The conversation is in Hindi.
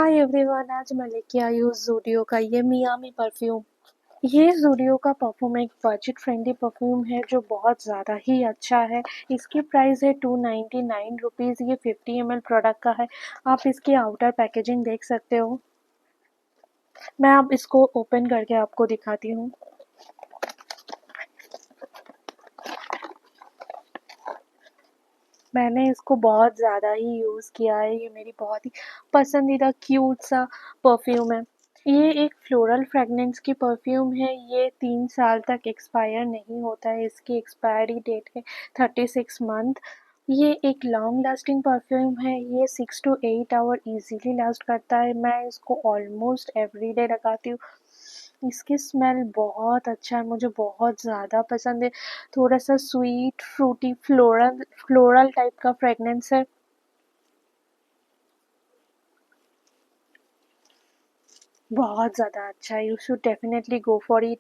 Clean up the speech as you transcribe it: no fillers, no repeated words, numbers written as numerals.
हाय एवरीवन, आज मैं लेके आई हूँ ज़ूडियो का ये मियामी परफ्यूम। ये ज़ूडियो का परफ्यूम एक बजट फ्रेंडली परफ्यूम है जो बहुत ज़्यादा ही अच्छा है। इसकी प्राइस है 299 रुपीज़। ये 50 ml प्रोडक्ट का है। आप इसकी आउटर पैकेजिंग देख सकते हो। मैं अब इसको ओपन करके आपको दिखाती हूँ। मैंने इसको बहुत ज़्यादा ही यूज़ किया है। ये मेरी बहुत ही पसंदीदा क्यूट सा परफ्यूम है। ये एक फ्लोरल फ्रेगनेंस की परफ्यूम है। ये 3 साल तक एक्सपायर नहीं होता है। इसकी एक्सपायरी डेट है 36 मंथ। ये एक लॉन्ग लास्टिंग परफ्यूम है। ये 6 to 8 आवर इजीली लास्ट करता है। मैं इसको ऑलमोस्ट एवरीडे लगाती हूँ। इसकी स्मेल बहुत अच्छा है, मुझे बहुत ज़्यादा पसंद है। थोड़ा सा sweet, fruity, floral floral type का फ्रेगनेंस है। बहुत ज़्यादा अच्छा है। You should definitely go for it.